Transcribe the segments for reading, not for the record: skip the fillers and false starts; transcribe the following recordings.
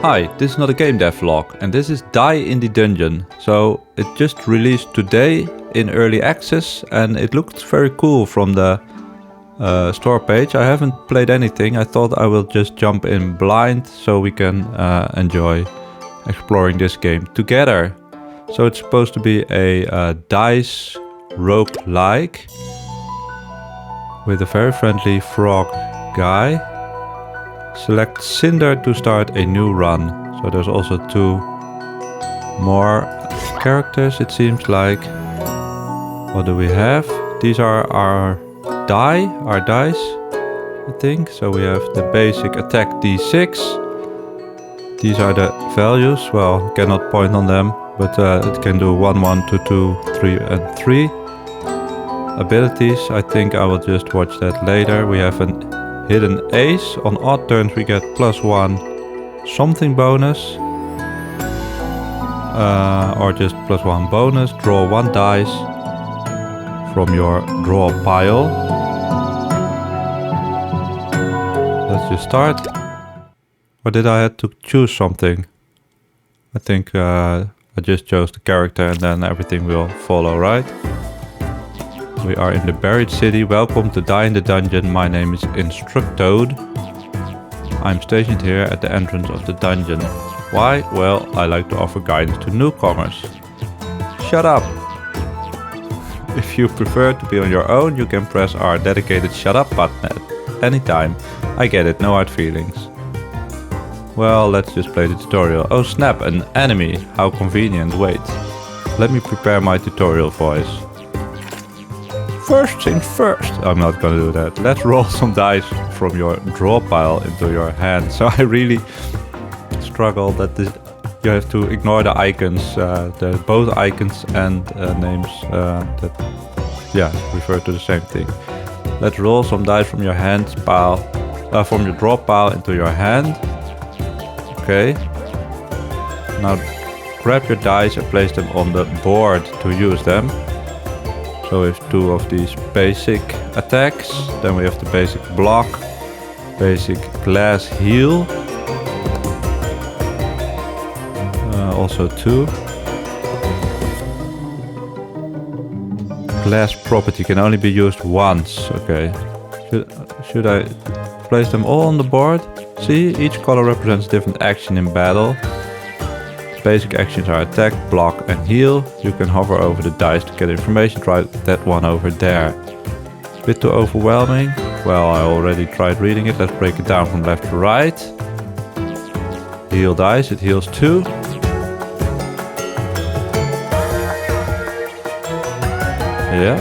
Hi, this is not a game dev vlog, and this is Die in the Dungeon. So it just released today in early access, and it looked very cool from the store page. I haven't played anything. I thought I will just jump in blind so we can enjoy exploring this game together. So it's supposed to be a dice roguelike with a very friendly frog guy. Select Cinder to start a new run. So there's also 2 more characters, it seems like. What do we have? These are our dice, I think. So we have the basic attack d6. These are the values. Well, cannot point on them, but it can do 1, 1, 2, 2, 3 and 3. Abilities, I think I will just watch that later. We have an hidden ace. On odd turns we get +1 something bonus. Or just +1 bonus. Draw 1 dice from your draw pile. Let's just start. Or did I have to choose something? I think I just chose the character and then everything will follow, right? We are in the buried city. Welcome to Die in the Dungeon. My name is Instructoad. I'm stationed here at the entrance of the dungeon. Why? Well, I like to offer guidance to newcomers. Shut up! If you prefer to be on your own, you can press our dedicated shut up button at any time. I get it, no hard feelings. Well, let's just play the tutorial. Oh snap, an enemy. How convenient. Wait. Let me prepare my tutorial voice. First things first. I'm not gonna do that. Let's roll some dice from your draw pile into your hand. So I really struggle that you have to ignore the icons, both icons and names that refer to the same thing. Let's roll some dice from your from your draw pile into your hand. Okay. Now grab your dice and place them on the board to use them. So we have 2 of these basic attacks. Then we have the basic block, basic glass heal. Also 2. Glass property can only be used once. Okay. Should I place them all on the board? See, each color represents a different action in battle. Basic actions are attack, block and heal. You can hover over the dice to get information. Try that one over there. It's a bit too overwhelming. Well, I already tried reading it. Let's break it down from left to right. Heal dice, it heals 2. Yeah.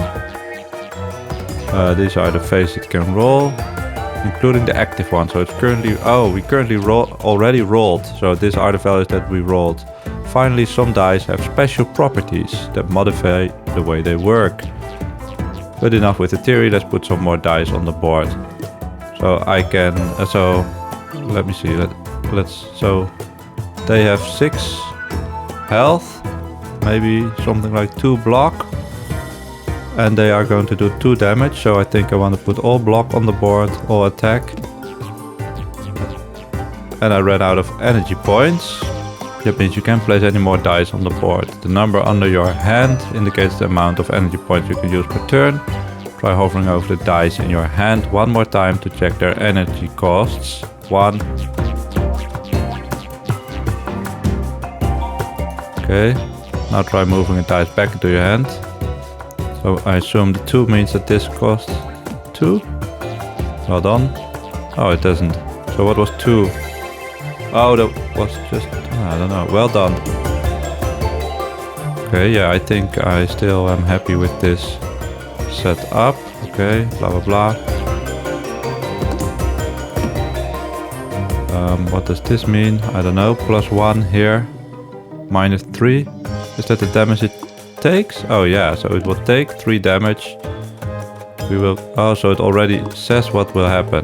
These are the phases it can roll, including the active one. So it's currently, we currently already rolled. So these are the values that we rolled. Finally, some dice have special properties that modify the way they work. But enough with the theory, let's put some more dice on the board. So I can, let me see, so they have 6 health, maybe something like 2 block. And they are going to do 2 damage, so I think I want to put all block on the board, all attack. And I ran out of energy points. That means you can't place any more dice on the board. The number under your hand indicates the amount of energy points you can use per turn. Try hovering over the dice in your hand 1 more time to check their energy costs. 1. Okay, now try moving a dice back into your hand. So I assume the 2 means that this costs 2. Well done. Oh, it doesn't. So what was 2? Oh, that was just, I don't know. Well done. Okay, yeah, I think I still am happy with this setup. Okay, blah blah blah. What does this mean? I don't know. +1 here. -3. Is that the damage it takes? Oh yeah, so it will take 3 damage. So it already says what will happen.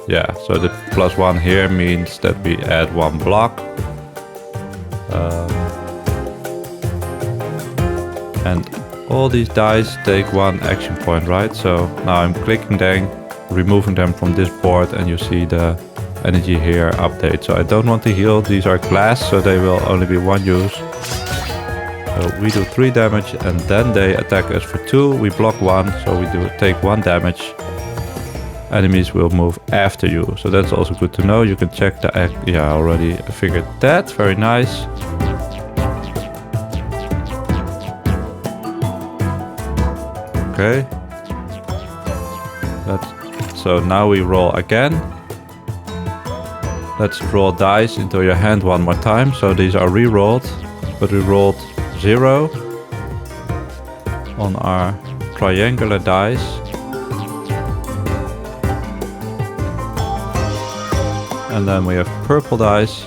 Yeah, so the +1 here means that we add 1 block. And all these dice take 1 action point, right? So now I'm clicking them, removing them from this board, and you see the energy here update. So I don't want to heal. These are glass, so they will only be one use. So we do 3 damage and then they attack us for 2. We block 1, so we do take 1 damage. Enemies will move after you. So that's also good to know. You can check the yeah, I already figured that. Very nice. Okay. So now we roll again. Let's draw dice into your hand one more time. So these are re-rolled, but we rolled 0 on our triangular dice. And then we have purple dice.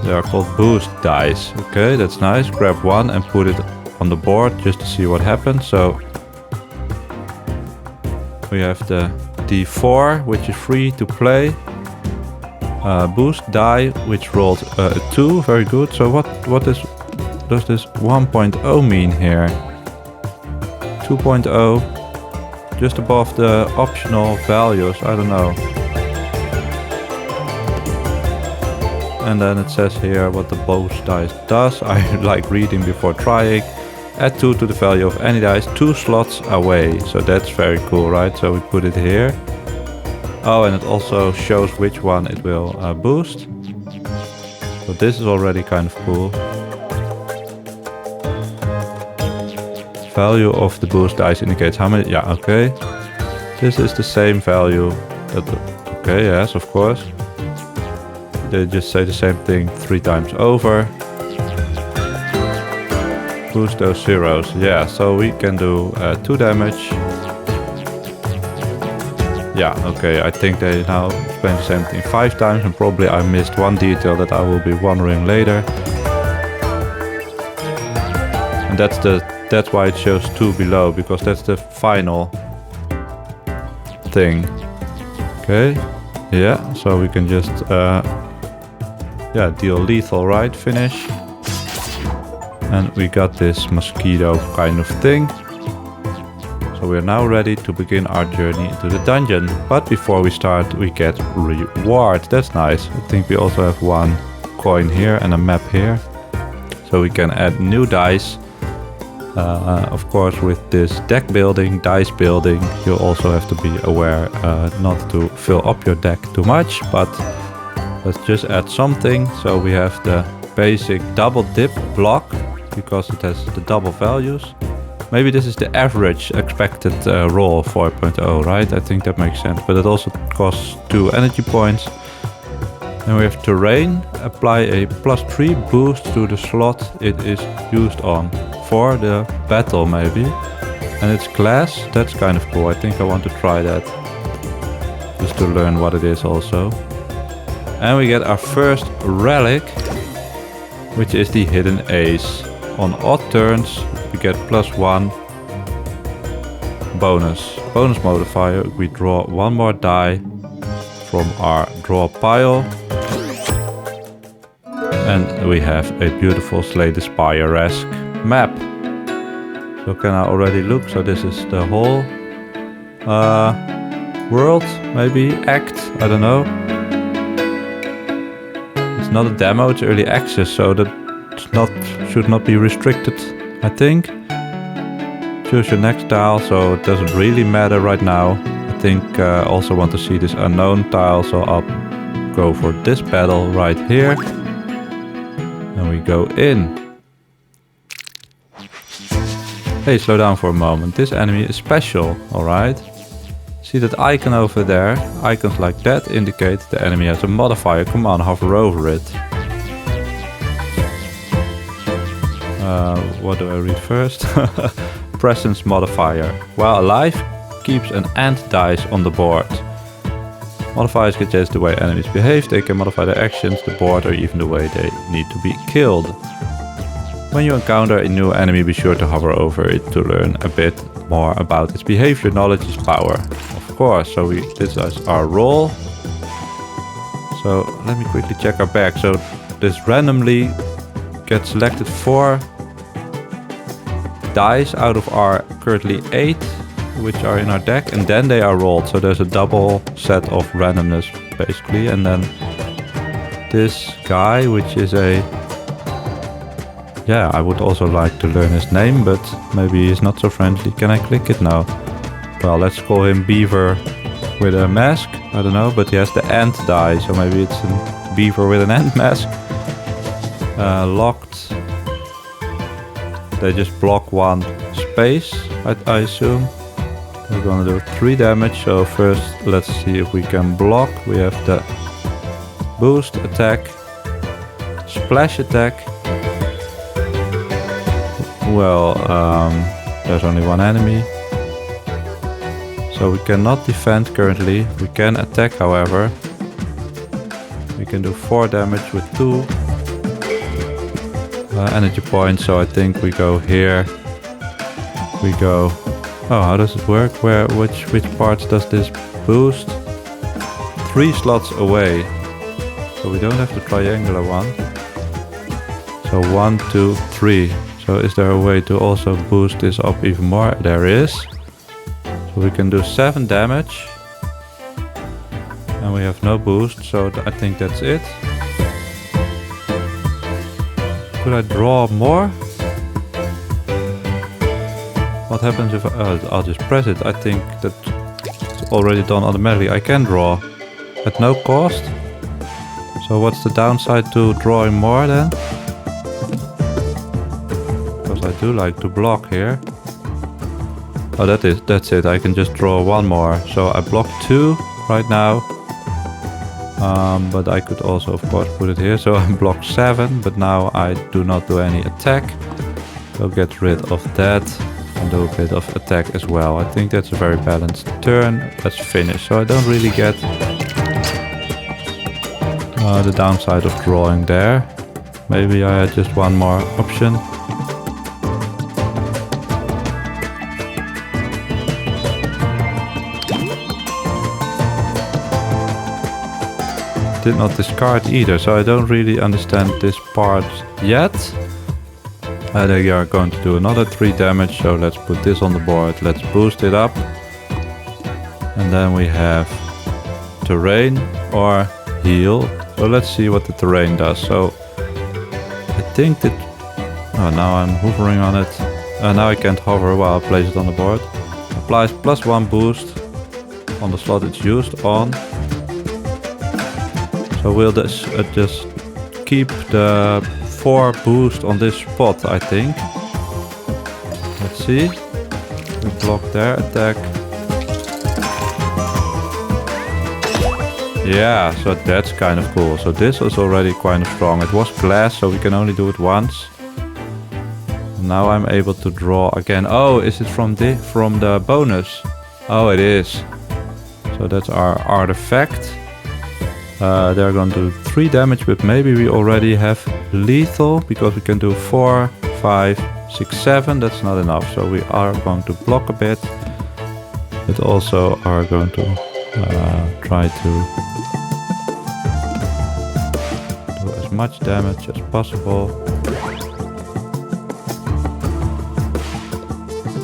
They are called boost dice. Okay, that's nice. Grab 1 and put it on the board just to see what happens. So we have the D4, which is free to play. Boost die, which rolled a 2. Very good. So what does this 1.0 mean here? 2.0, just above the optional values. I don't know. And then it says here what the boost dice does. I like reading before trying. Add 2 to the value of any dice 2 slots away. So that's very cool, right? So we put it here. Oh, and it also shows which one it will boost. So this is already kind of cool. Value of the boost dice indicates how many... Yeah, okay. This is the same value. Okay, yes, of course. They just say the same thing 3 times over. Boost those zeros. Yeah, so we can do 2 damage. Yeah, okay, I think they now explain the same thing 5 times, and probably I missed one detail that I will be wondering later. And that's why it shows 2 below, because that's the final thing. Okay, yeah, so we can just yeah, deal lethal, right? Finish. And we got this mosquito kind of thing. So we're now ready to begin our journey into the dungeon. But before we start, we get reward. That's nice. I think we also have 1 coin here and a map here. So we can add new dice. Of course, with this deck building, dice building, you also have to be aware not to fill up your deck too much. But let's just add something. So we have the basic double dip block, because it has the double values. Maybe this is the average expected roll 4.0, right? I think that makes sense. But it also costs 2 energy points. Then we have terrain. Apply a +3 boost to the slot it is used on. For the battle maybe. And it's glass. That's kind of cool. I think I want to try that. Just to learn what it is also. And we get our first relic, which is the hidden ace. On odd turns, we get +1 bonus modifier. We draw 1 more die from our draw pile. And we have a beautiful Slay the Spire-esque map. So can I already look? So this is the whole world, maybe, act, I don't know. It's not a demo, it's early access, so that should not be restricted, I think. Choose your next tile, so it doesn't really matter right now. I think I also want to see this unknown tile, so I'll go for this battle right here. And we go in. Hey, slow down for a moment. This enemy is special, alright? See that icon over there? Icons like that indicate the enemy has a modifier. Come on, hover over it. What do I read first? Presence modifier. While alive, keeps an ant dice on the board. Modifiers can change the way enemies behave. They can modify their actions, the board, or even the way they need to be killed. When you encounter a new enemy, be sure to hover over it to learn a bit more about its behavior. Knowledge is power. Of course, so this is our roll. So let me quickly check our bag. So this randomly gets selected 4 dice out of our currently 8 which are in our deck, and then they are rolled. So there's a double set of randomness, basically. And then this guy, which is a... Yeah, I would also like to learn his name, but maybe he's not so friendly. Can I click it now? Well, let's call him Beaver with a mask. I don't know, but he has the ant die, so maybe it's a beaver with an ant mask. Locked. They just block one space, I assume. We're gonna do 3 damage, so first let's see if we can block. We have the boost attack, splash attack. Well, there's only one enemy, so we cannot defend currently. We can attack, however. We can do 4 damage with 2 energy points, so I think we go here. We go... Oh, how does it work? Which parts does this boost? 3 slots away, so we don't have the triangular one. So 1, 2, 3. So is there a way to also boost this up even more? There is. So we can do 7 damage. And we have no boost, so I think that's it. Could I draw more? What happens if I'll just press it? I think that's already done automatically. I can draw at no cost. So what's the downside to drawing more then? Because I do like to block here. Oh, that's it. I can just draw 1 more. So I block 2 right now. But I could also, of course, put it here. So I block 7, but now I do not do any attack. So get rid of that and do a bit of attack as well. I think that's a very balanced turn. Let's finish. So I don't really get the downside of drawing there. Maybe I had just 1 more option. Did not discard either, so I don't really understand this part yet. They are going to do another 3 damage, so let's put this on the board. Let's boost it up. And then we have terrain or heal. So let's see what the terrain does. So I think that... Oh, now I'm hovering on it. Now I can't hover while I place it on the board. Applies +1 boost on the slot it's used on. So we'll just keep the 4 boost on this spot, I think. Let's see. We block their attack. Yeah, so that's kind of cool. So this is already kind of strong. It was glass, so we can only do it once. Now I'm able to draw again. Oh, is it from the bonus? Oh, it is. So that's our artifact. They're going to do 3 damage, but maybe we already have lethal because we can do 4, 5, 6, 7. That's not enough, so we are going to block a bit, but also are going to try to do as much damage as possible.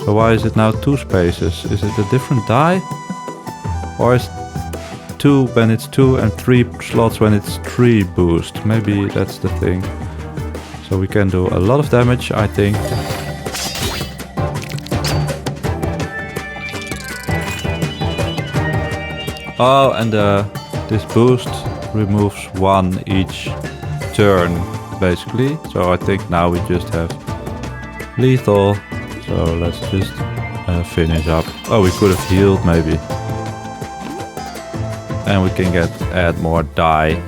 So why is it now 2 spaces? Is it a different die? Or is 2 when it's 2 and 3 slots when it's 3 boost? Maybe that's the thing. So we can do a lot of damage, I think. Oh, and this boost removes 1 each turn, basically. So I think now we just have lethal. So let's just finish up. Oh, we could have healed maybe. And we can add more die.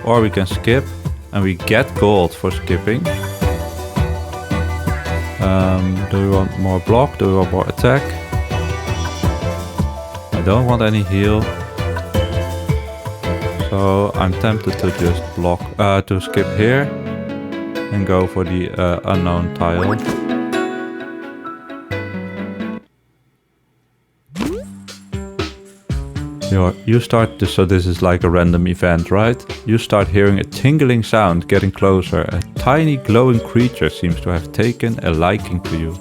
Or we can skip and we get gold for skipping. Do we want more block? Do we want more attack? I don't want any heal. So I'm tempted to just block, to skip here and go for the unknown tile. You start, so this is like a random event, right? You start hearing a tingling sound getting closer. A tiny glowing creature seems to have taken a liking to you.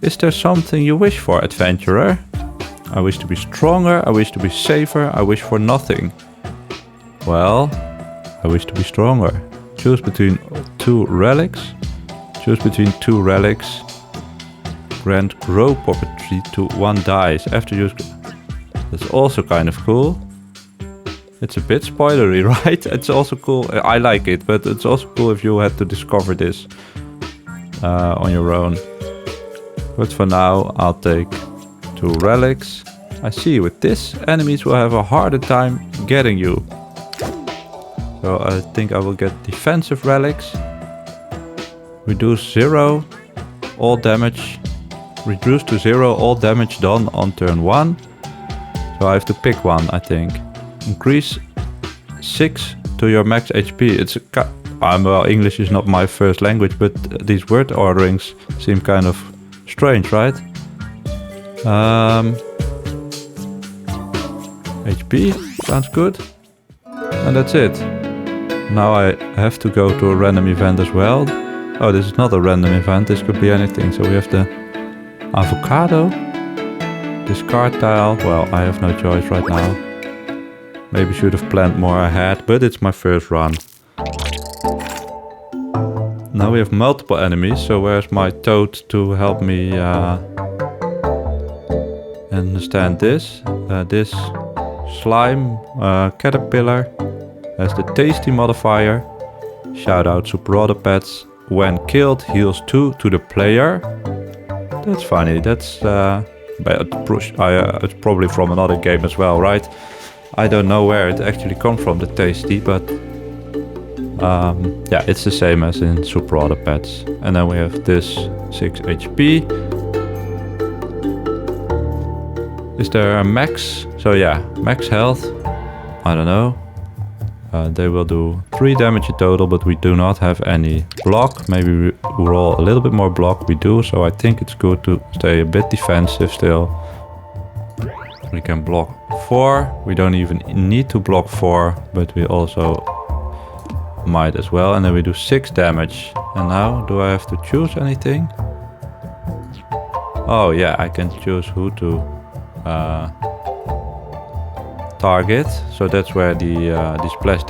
Is there something you wish for, adventurer? I wish to be stronger, I wish to be safer, I wish for nothing. Well, I wish to be stronger. Choose between 2 relics. Choose between 2 relics. Grant grow property to 1 dice. After use... That's also kind of cool. It's a bit spoilery, right? It's also cool. I like it, but it's also cool if you had to discover this on your own. But for now, I'll take 2 relics. I see, with this, enemies will have a harder time getting you. So I think I will get defensive relics. Reduce 0 all damage. Reduce to 0 all damage done on turn 1. So I have to pick one, I think. Increase 6 to your max HP. It's a well, English is not my first language, but these word orderings seem kind of strange, right? HP sounds good. And that's it. Now I have to go to a random event as well. Oh, this is not a random event. This could be anything. So we have the avocado. Discard tile. Well, I have no choice right now. Maybe should have planned more ahead, but it's my first run. Now we have multiple enemies, so where's my toad to help me understand this? This slime caterpillar has the tasty modifier. Shout out Super Pets. When killed, heals 2 to the player. That's funny. That's it's probably from another game as well, right? I don't know where it actually comes from, the tasty, but yeah, it's the same as in Super Pets. And then we have this 6 HP. Is there a max? So yeah, max health. I don't know. They will do 3 damage in total, but we do not have any block. Maybe we roll a little bit more block. We do, so I think it's good to stay a bit defensive still. We can block 4. We don't even need to block 4, but we also might as well. And then we do 6 damage. And now, do I have to choose anything? Oh yeah, I can choose who to target. So that's where the splash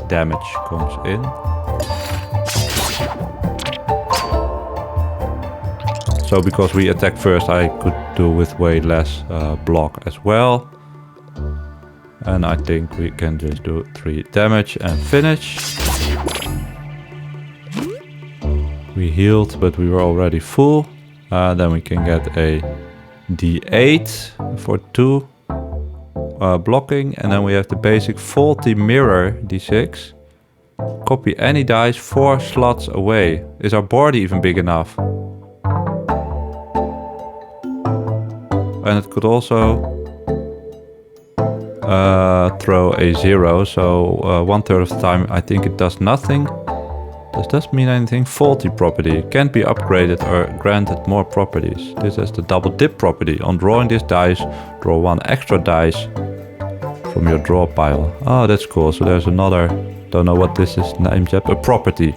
damage comes in. So because we attack first, I could do with way less block as well. And I think we can just do 3 damage and finish. We healed, but we were already full. Then we can get a D8 for 2 blocking. And then we have the basic faulty mirror D6. Copy any dice 4 slots away. Is our board even big enough? And it could also throw a 0, so 1/3 of the time I think it does nothing. Does that mean anything? Faulty property. Can't be upgraded or granted more properties. This has the double dip property. On drawing this dice, draw 1 extra dice from your draw pile. Oh, that's cool. So there's another, don't know what this is named yet, a property.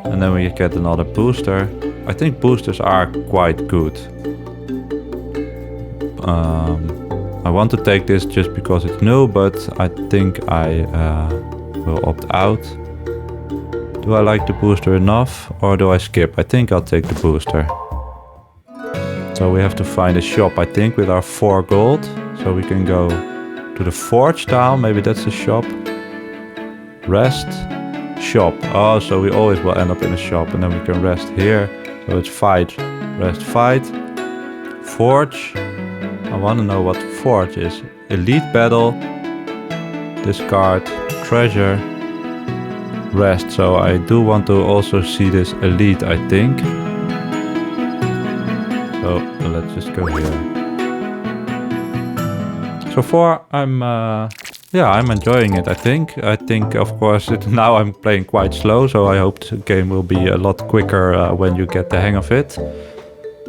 And then we get another booster. I think boosters are quite good. I want to take this just because it's new, but I think I will opt out. Do I like the booster enough, or do I skip? I think I'll take the booster. So we have to find a shop, I think, with our 4 gold. So we can go to the forge tile, maybe that's the shop. Rest, shop. Oh, so we always will end up in a shop, and then we can rest here. So it's fight, rest, fight. Forge. I want to know what forge is. Elite battle, discard, treasure, rest. So I do want to also see this elite, I think. So let's just go here. So far I'm enjoying it, I think. I think of course now I'm playing quite slow, so I hope the game will be a lot quicker when you get the hang of it.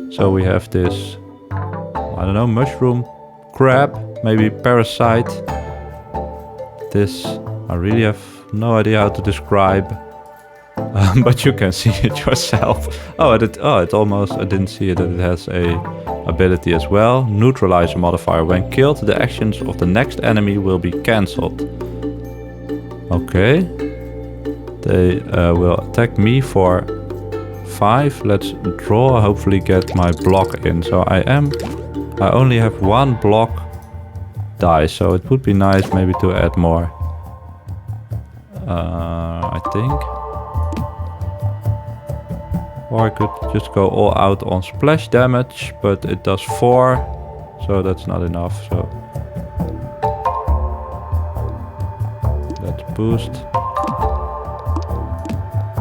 So we have this, I don't know, mushroom, crab, maybe parasite. This, I really have no idea how to describe. But you can see it yourself. Oh, it almost, I didn't see it, that it has a ability as well. Neutralizer modifier. When killed, the actions of the next enemy will be cancelled. Okay. They will attack me for 5. Let's draw, hopefully get my block in. So I only have 1 block die, so it would be nice maybe to add more. I think. Or I could just go all out on splash damage, but it does 4, so that's not enough. So let's boost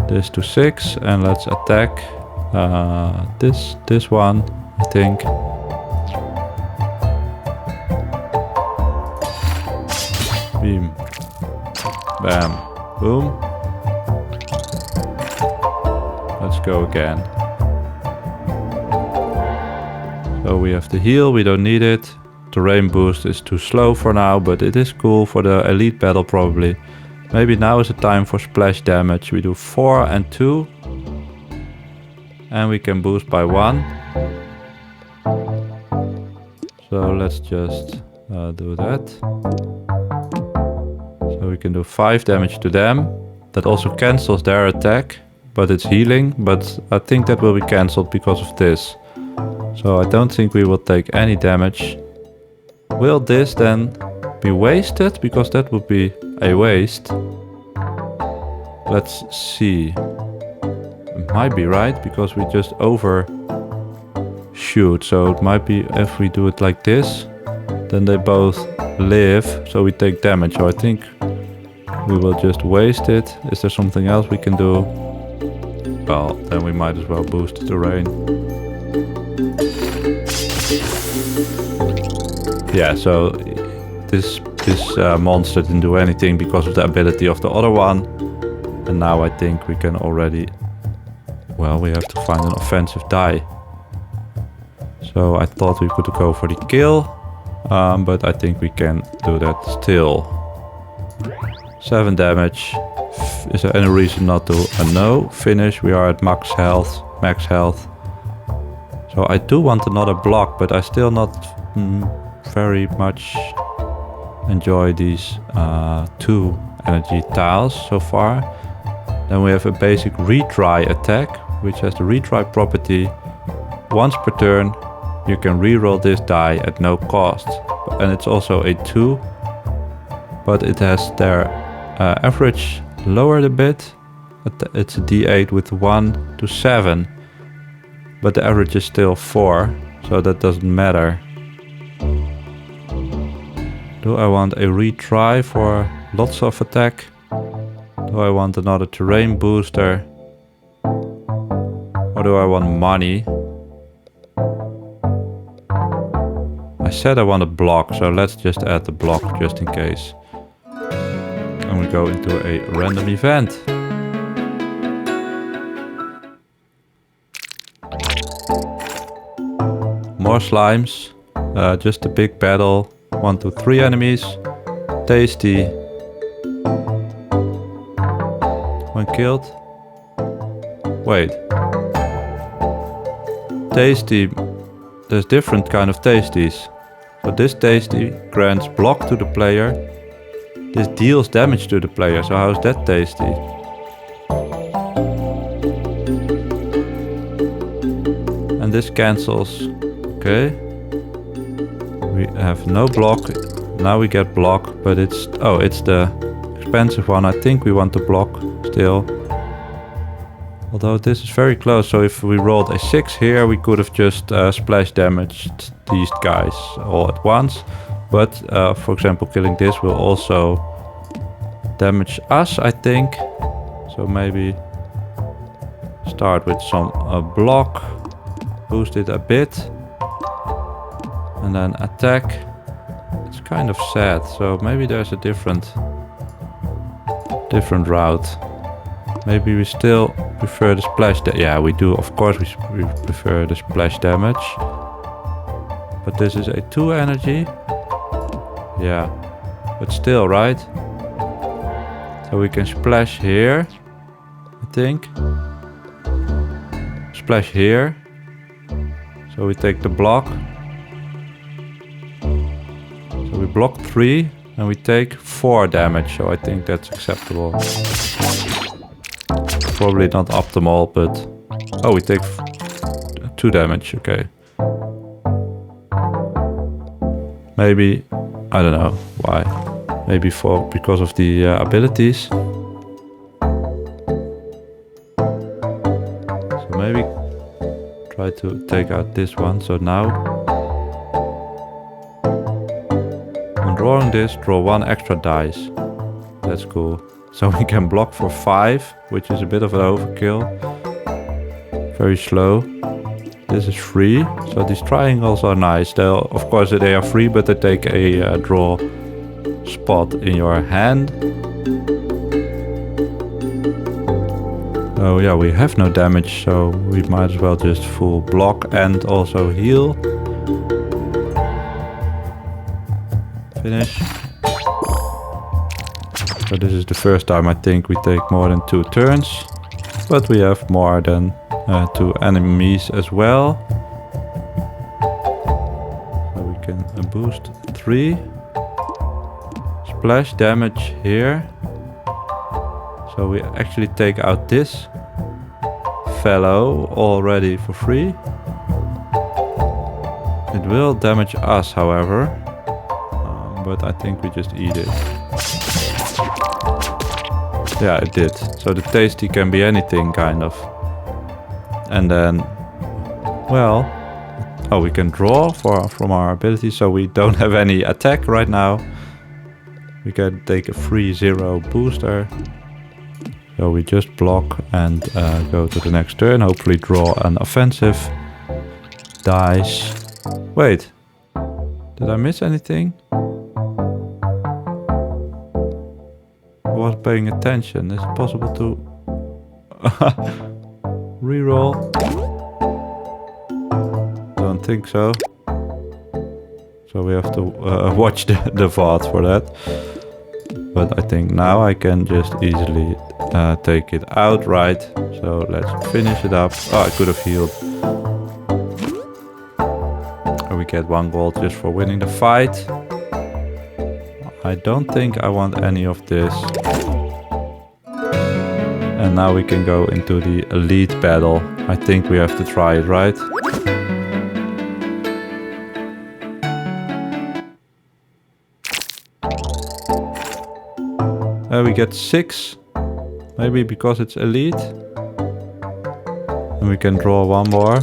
this to 6 and let's attack this one, I think. Beam. Bam. Boom. Let's go again. So we have the heal, we don't need it. Terrain boost is too slow for now, but it is cool for the elite battle probably. Maybe now is the time for splash damage. We do 4 and 2. And we can boost by 1. So let's just do that. So we can do 5 damage to them. That also cancels their attack, but it's healing. But I think that will be cancelled because of this. So I don't think we will take any damage. Will this then be wasted? Because that would be a waste. Let's see. It might be right, because we just overshoot. So it might be if we do it like this, then they both live, so we take damage. So I think we will just waste it. Is there something else we can do? Well, then we might as well boost the terrain. Yeah, so this monster didn't do anything because of the ability of the other one. And now I think we can already... Well, we have to find an offensive die. So I thought we could go for the kill. But I think we can do that still. 7 damage. Is there any reason not to? No. Finish. We are at max health. So I do want another block, but I still not very much enjoy these 2 energy tiles so far. Then we have a basic retry attack, which has the retry property. Once per turn, you can reroll this die at no cost. And it's also a 2, but it has their average lowered a bit. It's a d8 with 1 to 7, but the average is still 4, so that doesn't matter. Do I want a retry for lots of attack? Do I want another terrain booster? Or do I want money? I said I want a block, so let's just add the block just in case. And we go into a random event. More slimes. Just a big battle. 1 to 3 enemies. Tasty. One killed. Wait. Tasty. There's different kind of tasties. So this tasty grants block to the player. This deals damage to the player. So how is that tasty? And this cancels. Okay. We have no block. Now we get block, but it's the expensive one. I think we want the block still. Although this is very close, so if we rolled a 6 here, we could have just splash damaged these guys all at once. But for example, killing this will also damage us, I think. So maybe start with some block, boost it a bit, and then attack. It's kind of sad, so maybe there's a different route. Maybe we still prefer the splash. Yeah, we do. Of course, we prefer the splash damage. But this is a 2 energy. Yeah, but still, right? So we can splash here. I think. Splash here. So we take the block. So we block 3 and we take 4 damage. So I think that's acceptable. Probably not optimal, but... Oh, we take 2 damage, okay. Maybe, I don't know why. Maybe because of the abilities. So maybe try to take out this one. So now, when drawing this, draw 1 extra dice. That's cool. So we can block for 5, which is a bit of an overkill. Very slow. This is free, so these triangles are nice. Of course they are free, but they take a draw spot in your hand. Oh yeah, we have no damage, so we might as well just full block and also heal. Finish. So this is the first time I think we take more than 2 turns, but we have more than 2 enemies as well. So we can boost 3. Splash damage here. So we actually take out this fellow already for free. It will damage us, however, but I think we just eat it. Yeah, it did. So the tasty can be anything, kind of. And then, well, oh, we can draw from our ability, so we don't have any attack right now. We can take a free 0 booster. So we just block and go to the next turn, hopefully draw an offensive dice. Wait, did I miss anything? I wasn't paying attention. Is it possible to reroll? Don't think so. So we have to watch the VOD for that. But I think now I can just easily take it outright. So let's finish it up. Oh, I could have healed. And we get 1 gold just for winning the fight. I don't think I want any of this. And now we can go into the elite battle. I think we have to try it, right? We get 6. Maybe because it's elite. And we can draw 1 more.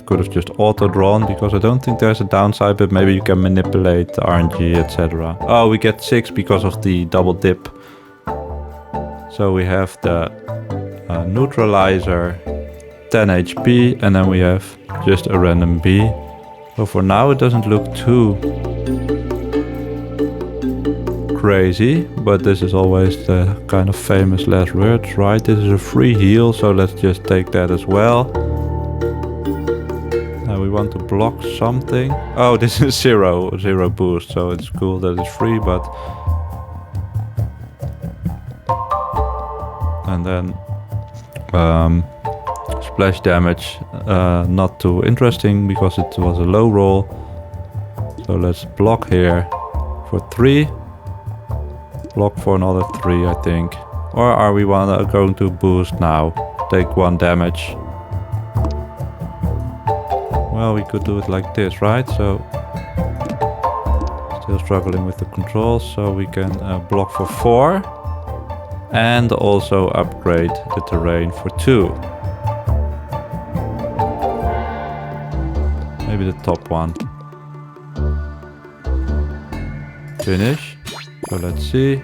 Could have just auto-drawn because I don't think there's a downside, but maybe you can manipulate the RNG, etc. Oh, we get 6 because of the double dip. So we have the neutralizer, 10 HP, and then we have just a random B. So for now it doesn't look too crazy, but this is always the kind of famous last words, right? This is a free heal, so let's just take that as well. We want to block something. Oh, this is 0 boost, so it's cool that it's free, but... And then splash damage, not too interesting because it was a low roll. So let's block here for 3. Block for another 3, I think. Or are we going to boost now? Take 1 damage. Well, we could do it like this, right? So, still struggling with the controls. So we can block for 4. And also upgrade the terrain for 2. Maybe the top one. Finish. So let's see.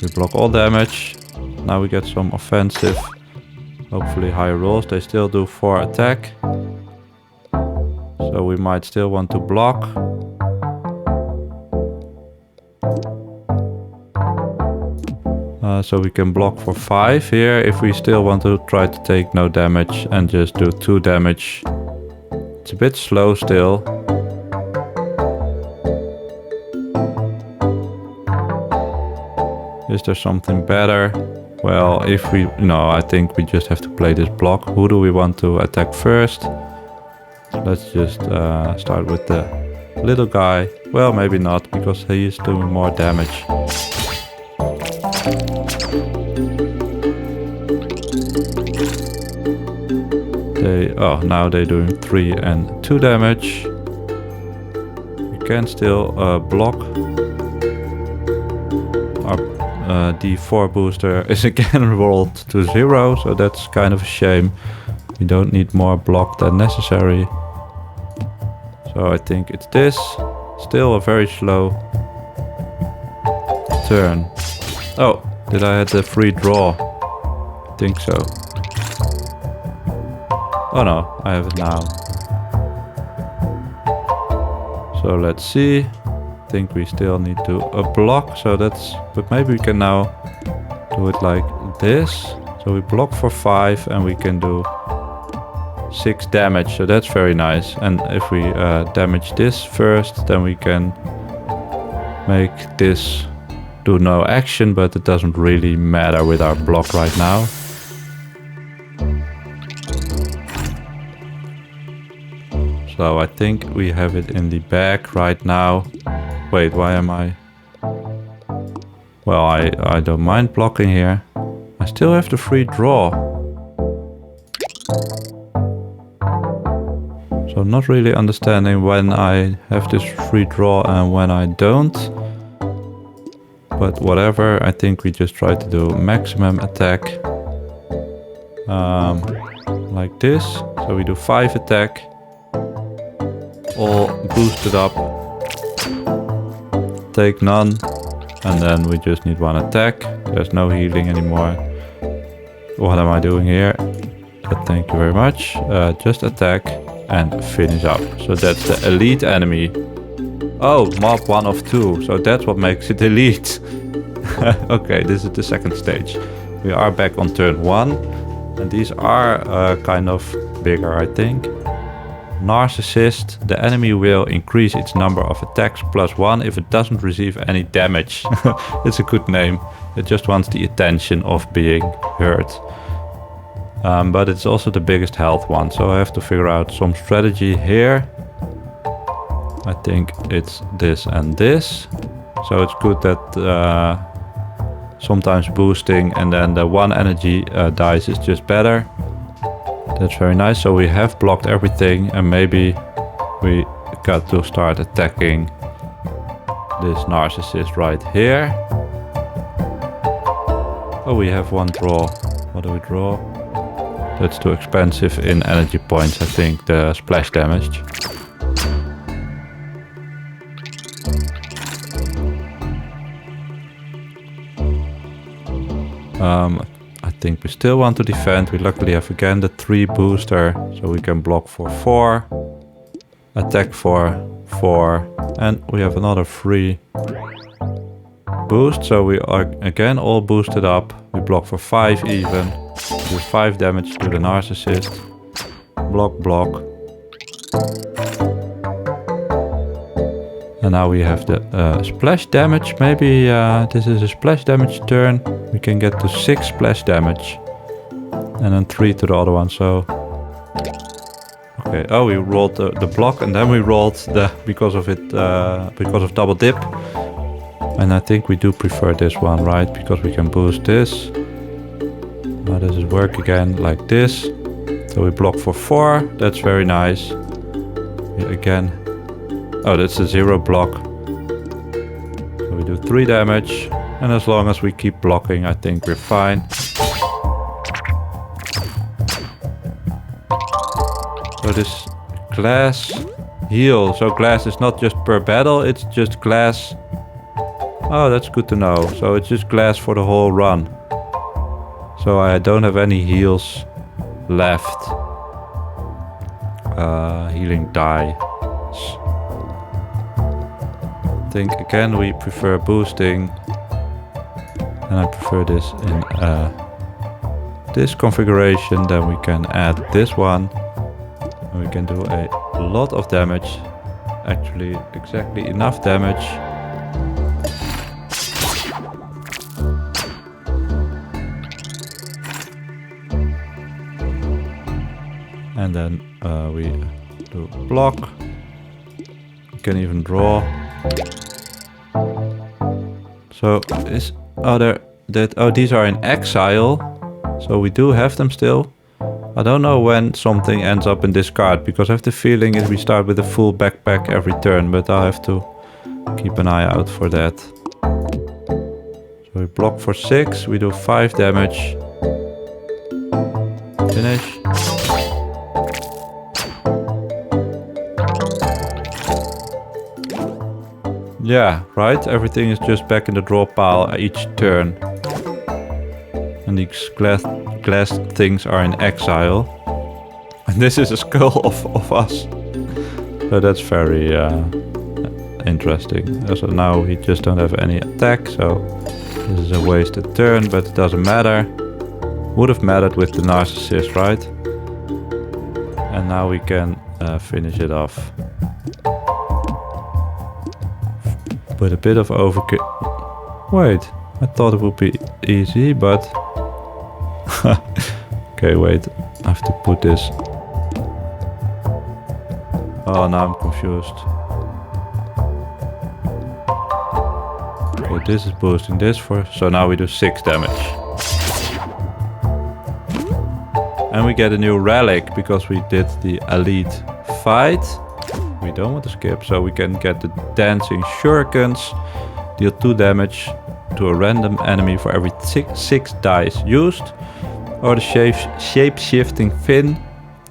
We block all damage. Now we get some offensive, hopefully higher rolls. They still do 4 attack. So we might still want to block. So we can block for 5 here if we still want to try to take no damage and just do 2 damage. It's a bit slow still. Is there something better? Well, if we... No, I think we just have to play this block. Who do we want to attack first? Let's just start with the little guy. Well, maybe not, because he is doing more damage. Now they're doing 3 and 2 damage. We can still block. Our D4 booster is again rolled to 0, so that's kind of a shame. We don't need more block than necessary. So I think it's this. Still a very slow turn. Oh, did I have the free draw? I think so. Oh no, I have it now. So let's see. I think we still need to block, so that's... But maybe we can now do it like this. So we block for 5 and we can do 6 damage, so that's very nice. And if we damage this first, then we can make this do no action, but it doesn't really matter with our block right now. So I think we have it in the bag right now. Wait, why am I... Well, I don't mind blocking here. I still have the free draw. So I'm not really understanding when I have this free draw and when I don't. But whatever, I think we just try to do maximum attack. Like this. So we do 5 attack. All boosted up. Take none. And then we just need 1 attack. There's no healing anymore. What am I doing here? Thank you very much. Just attack and finish up. So that's the elite enemy. Oh, mob 1 of 2. So that's what makes it elite. Okay, this is the second stage. We are back on turn 1. And these are kind of bigger, I think. Narcissist. The enemy will increase its number of attacks +1 if it doesn't receive any damage. It's a good name. It just wants the attention of being hurt. But it's also the biggest health one, so I have to figure out some strategy here. I think it's this and this. So it's good that sometimes boosting and then the 1 energy dice is just better. That's very nice. So we have blocked everything and maybe we got to start attacking this narcissist right here. Oh, we have 1 draw. What do we draw? That's too expensive in energy points, I think, the splash damage. I think we still want to defend. We luckily have again the 3 booster, so we can block for 4, attack for 4, and we have another free boost. So we are again all boosted up. We block for 5 even. Do 5 damage to the narcissist. Block, block. And now we have the splash damage. Maybe this is a splash damage turn. We can get to 6 splash damage. And then 3 to the other one, so... Okay, oh, we rolled the block and then we rolled the... because of it, because of double dip. And I think we do prefer this one, right? Because we can boost this. Now does it work again like this? So we block for 4. That's very nice. Again. Oh, that's a 0 block. So we do 3 damage. And as long as we keep blocking, I think we're fine. So this glass heal. So glass is not just per battle, it's just glass. Oh, that's good to know. So it's just glass for the whole run. So I don't have any heals left. Healing die. I think again we prefer boosting. And I prefer this in this configuration. Then we can add this one. And we can do a lot of damage. Actually, exactly enough damage. And then we do block. We can even draw. So is these are in exile. So we do have them still. I don't know when something ends up in discard, because I have the feeling we start with a full backpack every turn, but I'll have to keep an eye out for that. So we block for 6, we do 5 damage. Finish. Yeah, right? Everything is just back in the draw pile each turn. And these glass things are in exile. And this is a skull of us. So that's very interesting. So now we just don't have any attack, so this is a wasted turn, but it doesn't matter. Would have mattered with the narcissist, right? And now we can finish it off. With a bit of overkill. Wait, I thought it would be easy, but... Okay, wait, I have to put this... Oh, now I'm confused. Okay, this is boosting this for... So now we do 6 damage. And we get a new relic because we did the elite fight. We don't want to skip, so we can get the dancing shurikens. Deal 2 damage to a random enemy for every 6 dice used. Or the shape-shifting fin.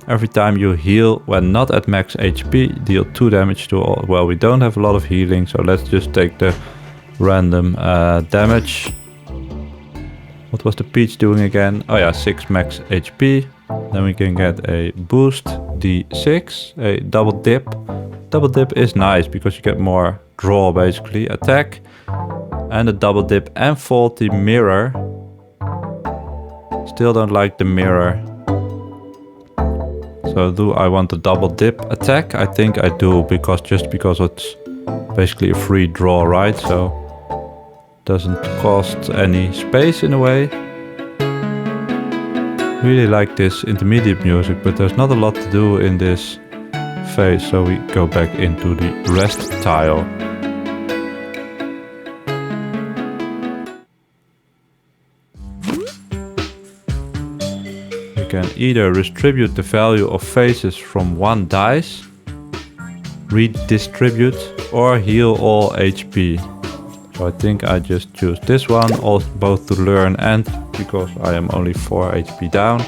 Every time you heal when not at max HP, deal 2 damage to all. Well, we don't have a lot of healing, so let's just take the random damage. What was the peach doing again? Oh yeah, 6 max HP. Then we can get a boost, D6, a double dip. Double dip is nice because you get more draw, basically, attack. And a double dip and faulty mirror. Still don't like the mirror. So do I want a double dip attack? I think I do, because it's basically a free draw, right? So doesn't cost any space in a way. Really like this intermediate music, but there's not a lot to do in this phase, so we go back into the rest tile. We can either redistribute the value of phases from 1 dice, redistribute, or heal all HP. So I think I just choose this one, both to learn and because I am only 4 HP down.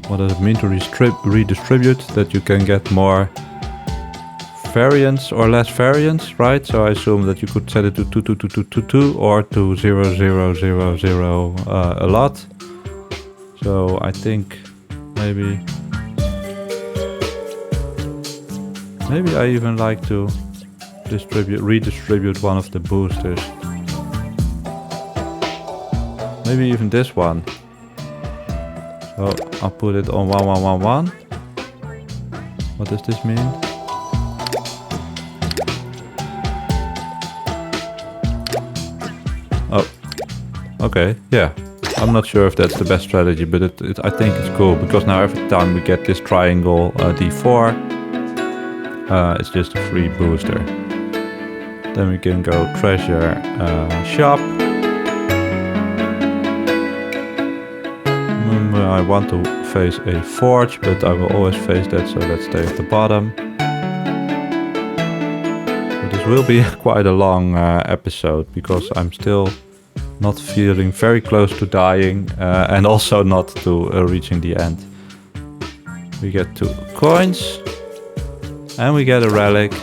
What does it mean to redistribute? That you can get more variance or less variance, right? So I assume that you could set it to 2, 2, 2, 2, 2, 2 or to 0, 0, 0, 0 a lot. So I think maybe I even like to redistribute one of the boosters. Maybe even this one. So I'll put it on 1, 1, 1, 1. What does this mean? Oh, okay, yeah. I'm not sure if that's the best strategy, but I think it's cool because now every time we get this triangle D4, it's just a free booster. Then we can go treasure shop. I want to face a forge, but I will always face that, so let's stay at the bottom. So this will be quite a long episode because I'm still not feeling very close to dying and also not to reaching the end. We get 2 coins. And we get a relic,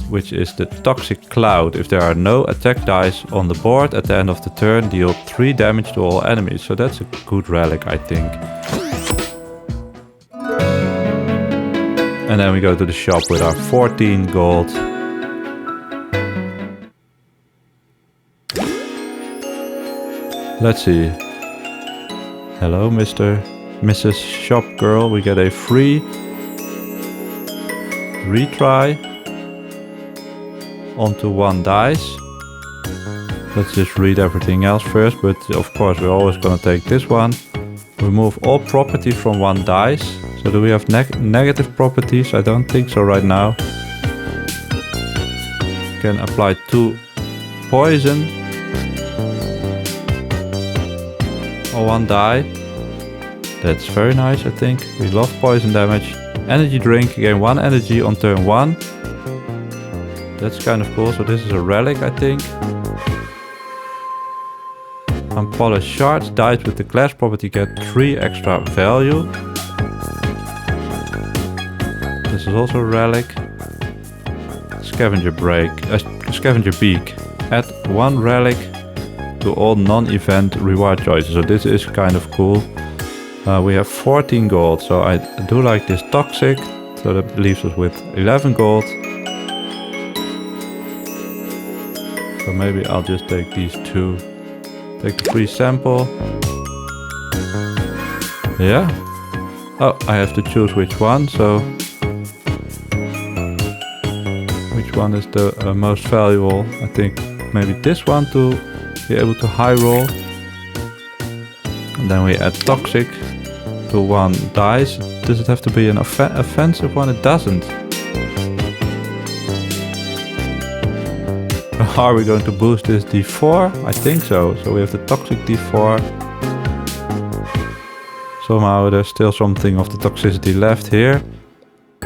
which is the Toxic Cloud. If there are no attack dice on the board at the end of the turn, deal 3 damage to all enemies. So that's a good relic, I think. And then we go to the shop with our 14 gold. Let's see. Hello, Mrs. Shop Girl. We get a free retry onto 1 dice. Let's just read everything else first, but of course we're always gonna take this one. Remove all property from one dice. So do we have negative properties? I don't think so right now. Can apply 2 poison on 1 die. That's very nice, I think. We love poison damage. Energy drink, gain 1 energy on turn 1. That's kind of cool. So this is a relic, I think. Unpolished shards, dice with the glass property get 3 extra value. This is also a relic. Scavenger beak. Add 1 relic to all non-event reward choices. So this is kind of cool. We have 14 gold, so I do like this toxic. So that leaves us with 11 gold. So maybe I'll just take these 2. Take the free sample. Yeah. Oh, I have to choose which one, so... Which one is the most valuable? I think maybe this one to be able to high roll. And then we add toxic to 1 dice. Does it have to be an offensive one? It doesn't. Are we going to boost this D4? I think so. So we have the toxic D4. Somehow there's still something of the toxicity left here.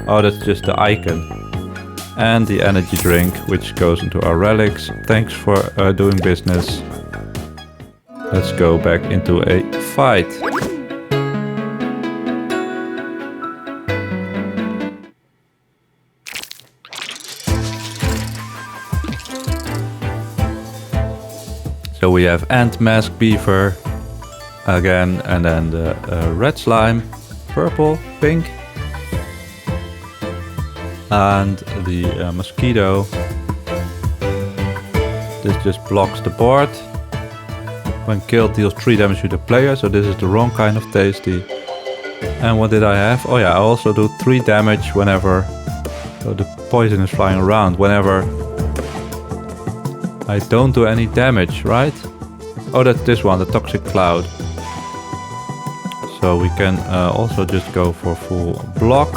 Oh, that's just the icon. And the energy drink, which goes into our relics. Thanks for doing business. Let's go back into a fight. So we have ant, mask, beaver again, and then the red slime, purple, pink, and the mosquito. This just blocks the board. When killed, deals 3 damage to the player, so this is the wrong kind of tasty. And what did I have? Oh yeah, I also do 3 damage whenever the poison is flying around. Whenever I don't do any damage, right? Oh, that's this one, the toxic cloud. So we can also just go for full block.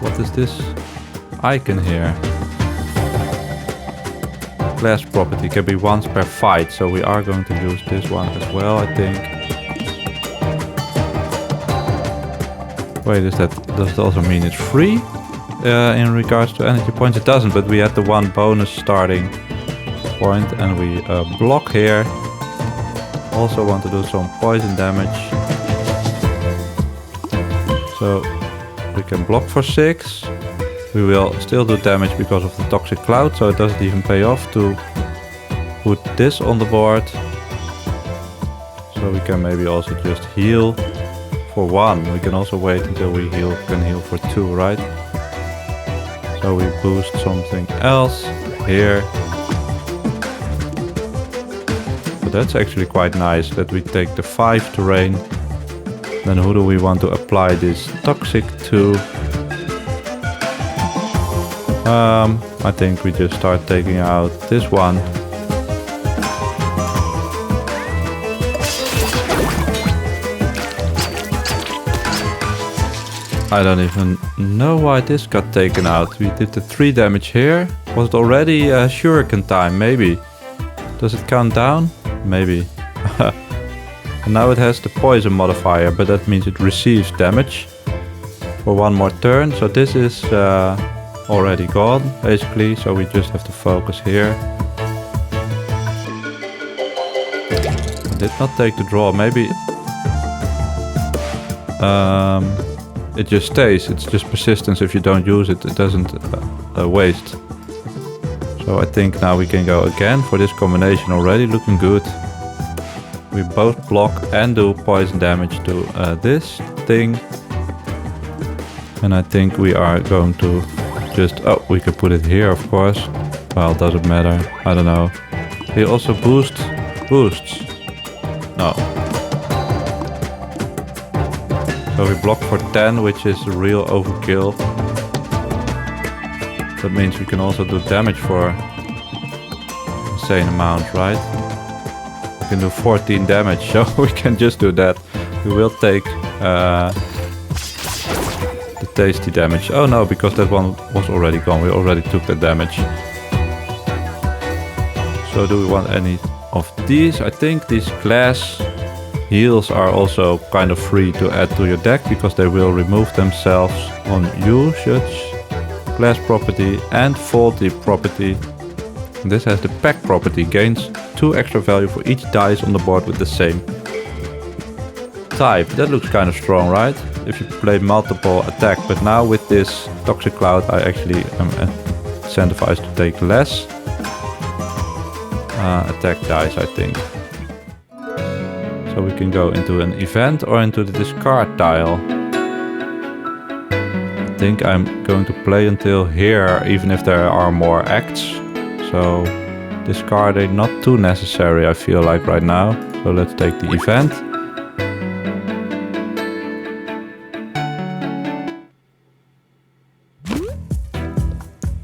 What is this icon here? Glass property can be once per fight, so we are going to use this one as well, I think. Wait, does it also mean it's free? In regards to energy points, it doesn't, but we had the 1 bonus starting point and we block here. Also want to do some poison damage. So we can block for 6. We will still do damage because of the toxic cloud, so it doesn't even pay off to put this on the board. So we can maybe also just heal for 1. We can also wait until we can heal for 2, right? So we boost something else here. But that's actually quite nice that we take the 5 terrain. Then who do we want to apply this toxic to? I think we just start taking out this one. I don't even know why this got taken out. We did the 3 damage here. Was it already shuriken time? Maybe. Does it count down? Maybe. And now it has the poison modifier, but that means it receives damage for 1 more turn. So this is already gone, basically. So we just have to focus here. I did not take the draw. Maybe it just stays. It's just persistence. If you don't use it, it doesn't waste. So I think now we can go again for this combination. Already looking good. We both block and do poison damage to this thing. And I think we are going to just... Oh, we could put it here, of course. Well, it doesn't matter. I don't know. He also boosts. No. So we block for 10, which is a real overkill. That means we can also do damage for insane amount, right? We can do 14 damage, so we can just do that. We will take the tasty damage. Oh no, because that one was already gone. We already took the damage. So do we want any of these? I think these glass heals are also kind of free to add to your deck because they will remove themselves on usage. Glass property and faulty property. And this has the pack property, gains 2 extra value for each dice on the board with the same type. That looks kind of strong, right? If you play multiple attack, but now with this Toxic Cloud I actually am incentivized to take less attack dice, I think. So we can go into an event or into the discard tile. I think I'm going to play until here, even if there are more acts. So discarding not too necessary, I feel like right now. So let's take the event.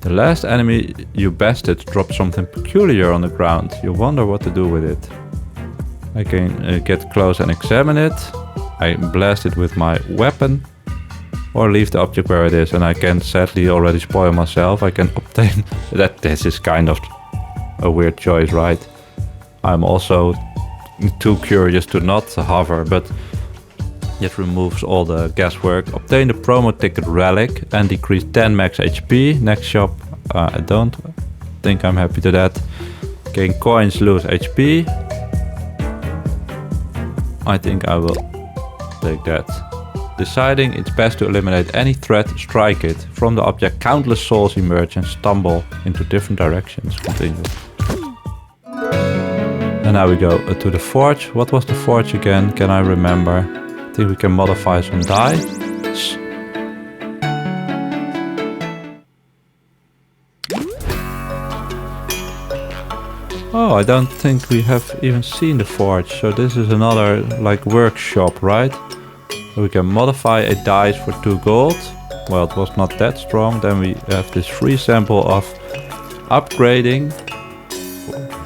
The last enemy you bested dropped something peculiar on the ground. You wonder what to do with it. I can get close and examine it. I blast it with my weapon. Or leave the object where it is, and I can sadly already spoil myself. I can obtain that. This is kind of a weird choice, right? I'm also too curious to not hover, but it removes all the guesswork. Obtain the promo ticket relic and decrease 10 max HP. Next shop, I don't think I'm happy to that. Gain coins, lose HP. I think I will take that. Deciding it's best to eliminate any threat, strike it. From the object, countless souls emerge and stumble into different directions. Continue. And now we go to the forge. What was the forge again? Can I remember? I think we can modify some dice. Oh, I don't think we have even seen the forge. So this is another like workshop, right? We can modify a dice for 2 gold. Well, it was not that strong. Then we have this free sample of upgrading.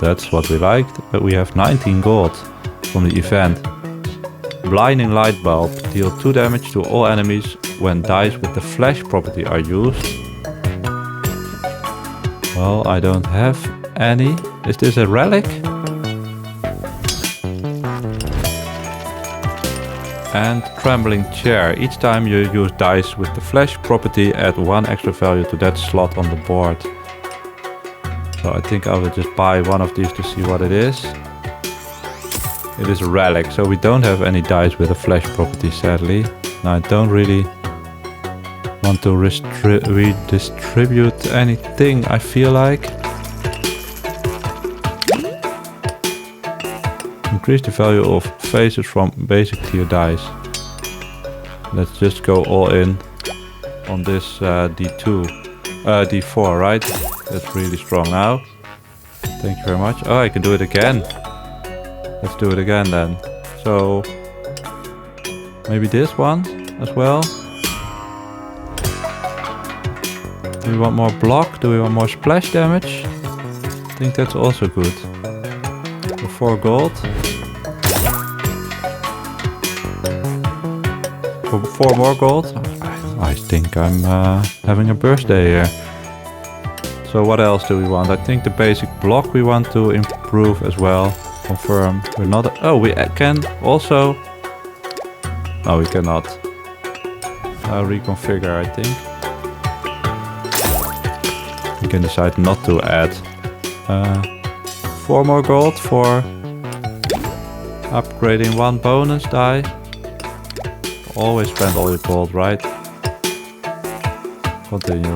That's what we liked. But we have 19 gold from the event. Blinding light bulb. Deal 2 damage to all enemies when dice with the flash property are used. Well, I don't have any. Is this a relic? And trembling chair. Each time you use dice with the flash property, add 1 extra value to that slot on the board. So I think I will just buy one of these to see what it is. It is a relic, so we don't have any dice with a flash property, sadly. Now I don't really want to redistribute anything, I feel like. Increase the value of faces from basic tier dice. Let's just go all in on this D4, right? That's really strong now. Thank you very much. Oh, I can do it again. Let's do it again then. So maybe this one as well. Do we want more block? Do we want more splash damage? I think that's also good. For 4 gold. For 4 more gold. I think I'm having a birthday here. So what else do we want? I think the basic block we want to improve as well. Confirm. We're not... Oh, we can also... No, we cannot. Reconfigure, I think. We can decide not to add 4 more gold for upgrading 1 bonus die. Always spend all your gold, right? Continue.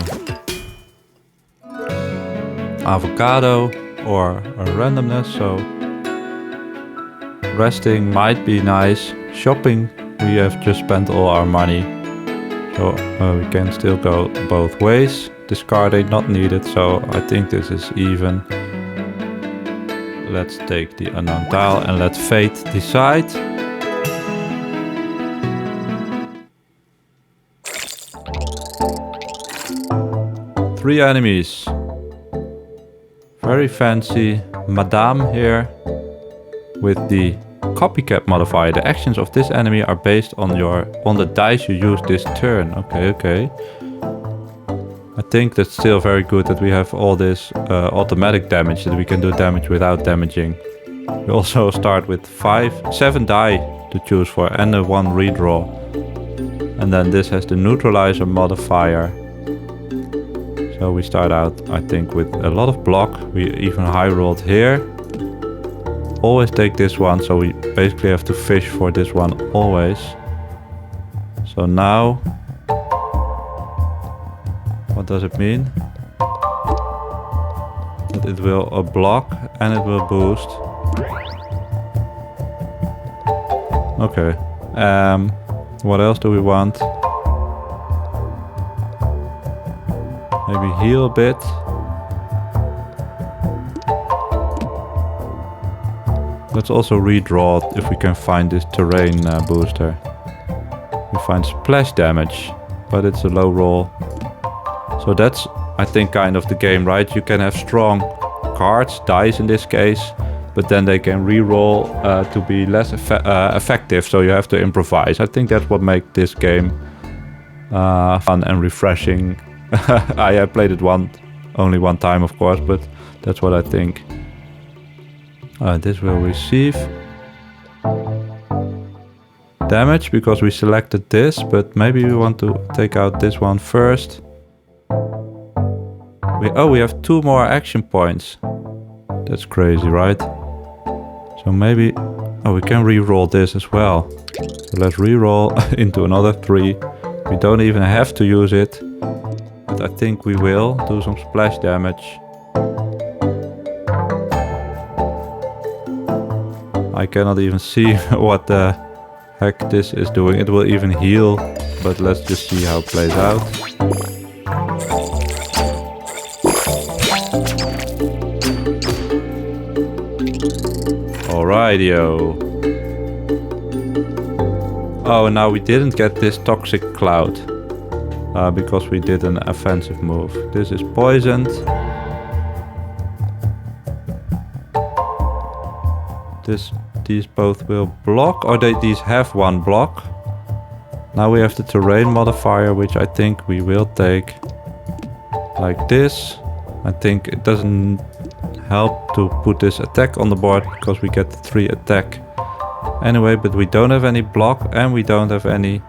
Avocado or a randomness, so resting might be nice. Shopping, we have just spent all our money, so we can still go both ways. Discarding, not needed, so I think this is even. Let's take the unknown tile and let fate decide. Three enemies. Very fancy. Madame here with the copycat modifier. The actions of this enemy are based on the dice you use this turn. Okay. I think that's still very good that we have all this automatic damage, that we can do damage without damaging. We also start with 7 die to choose for and a 1 redraw. And then this has the neutralizer modifier. So we start out, I think, with a lot of block. We even high rolled here. Always take this one, so we basically have to fish for this one always. So now, what does it mean? That it will block and it will boost. Okay. What else do we want? Maybe heal a bit. Let's also redraw if we can find this terrain booster. We find splash damage, but it's a low roll. So that's, I think, kind of the game, right? You can have strong cards, dice in this case, but then they can re-roll to be less effective, so you have to improvise. I think that's what makes this game fun and refreshing. I played it only one time, of course, but that's what I think. This will receive damage because we selected this, but maybe we want to take out this one first. We have 2 more action points. That's crazy, right? So maybe... Oh, we can re-roll this as well. So let's re-roll into another 3. We don't even have to use it. But I think we will do some splash damage. I cannot even see what the heck this is doing. It will even heal, but let's just see how it plays out. Alrighty-o. Oh, now we didn't get this toxic cloud. Because we did an offensive move. This is poisoned. These both will block, or these have 1 block. Now we have the terrain modifier, which I think we will take like this. I think it doesn't help to put this attack on the board because we get the 3 attack anyway, but we don't have any block and we don't have any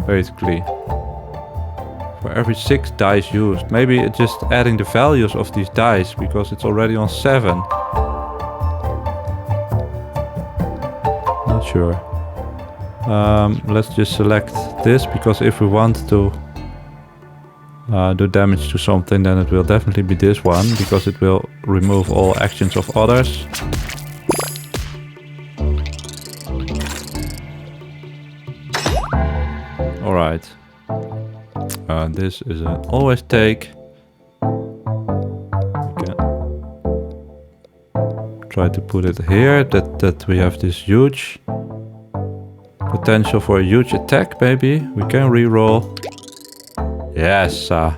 basically. For every 6 dice used. Maybe it's just adding the values of these dice because it's already on 7. Not sure. Let's just select this because if we want to do damage to something, then it will definitely be this one because it will remove all actions of others. Alright. This is an always take. We can try to put it here, that we have this huge potential for a huge attack maybe. We can reroll. Yes, so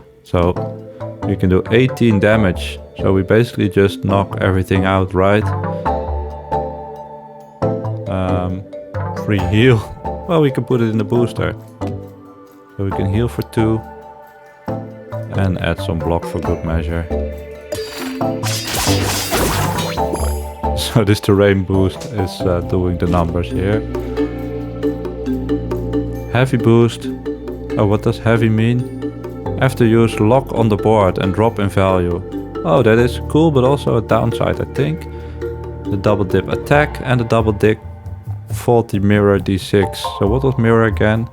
we can do 18 damage. So we basically just knock everything out, right? Free heal. Well, we can put it in the booster. So we can heal for 2 and add some block for good measure. So this terrain boost is doing the numbers here. Heavy boost. Oh, what does heavy mean? After use, lock on the board and drop in value. Oh, that is cool, but also a downside, I think. The double dip attack and the double dip faulty mirror d6. So what was mirror again?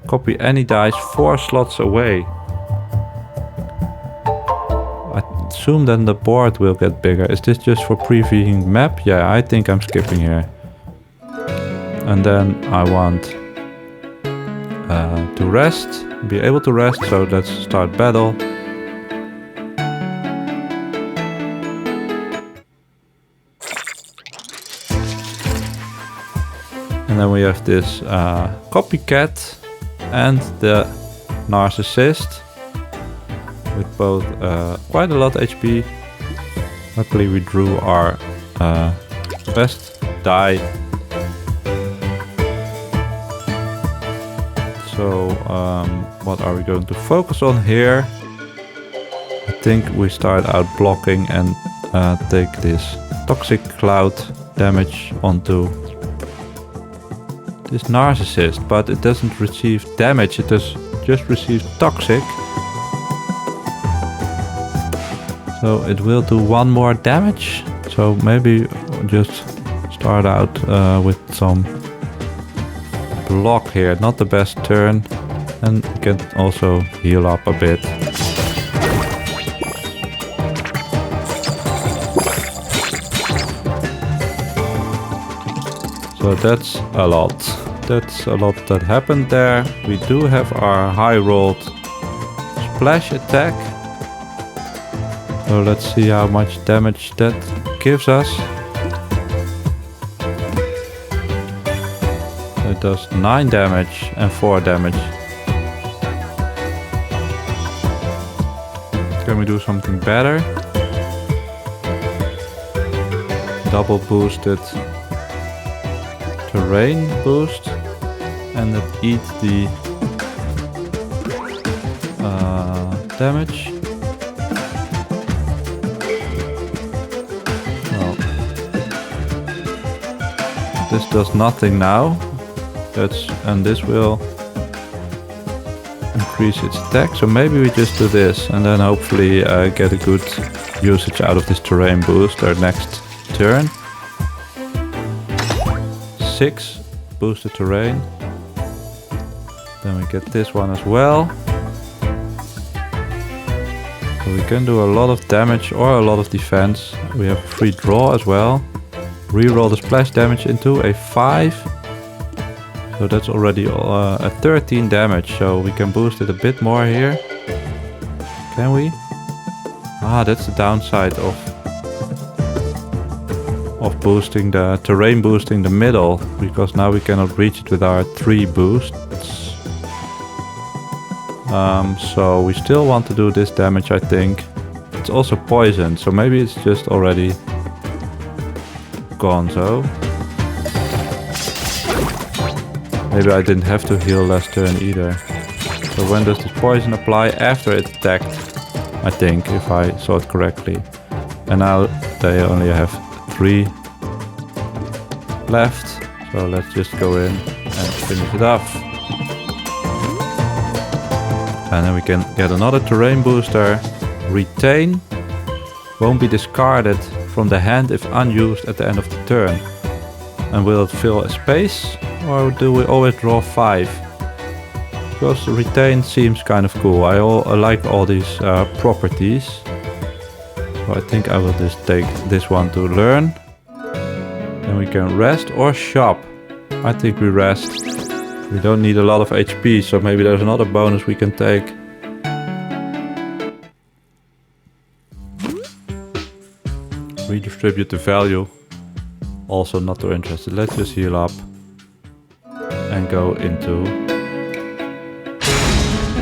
Copy any dice 4 slots away. I assume then the board will get bigger. Is this just for previewing map? Yeah, I think I'm skipping here. And then I want to rest, be able to rest, so let's start battle. And then we have this copycat and the narcissist. with both quite a lot HP. Luckily we drew our best die. So what are we going to focus on here? I think we start out blocking and take this toxic cloud damage onto this narcissist, but it doesn't receive damage, it just receives toxic. So it will do one more damage. So maybe just start out with some block here. Not the best turn, and we can also heal up a bit. So that's a lot. That's a lot that happened there. We do have our high rolled splash attack. So let's see how much damage that gives us. It does 9 damage and 4 damage. Can we do something better? Double boosted terrain boost, and it eats the damage. Well, this does nothing now. And this will increase its attack. So maybe we just do this and then hopefully get a good usage out of this terrain boost our next turn. 6 boosted terrain. Then we get this one as well. So we can do a lot of damage or a lot of defense. We have a free draw as well. Reroll the splash damage into a 5. So that's already a 13 damage. So we can boost it a bit more here. Can we? Ah, that's the downside of boosting the terrain, boosting the middle, because now we cannot reach it with our 3 boosts. So we still want to do this damage, I think. It's also poison, so maybe it's just already gone. So maybe I didn't have to heal last turn either. So when does this poison apply? After it attacked, I think, if I saw it correctly. And now they only have 3 left, so let's just go in and finish it off. And then we can get another terrain booster. Retain won't be discarded from the hand if unused at the end of the turn. And will it fill a space, or do we always draw 5? Because retain seems kind of cool. I like all these properties. So I think I will just take this one to learn. Then we can rest or shop. I think we rest. We don't need a lot of HP, so maybe there's another bonus we can take. Redistribute the value. Also not too interested. Let's just heal up and go into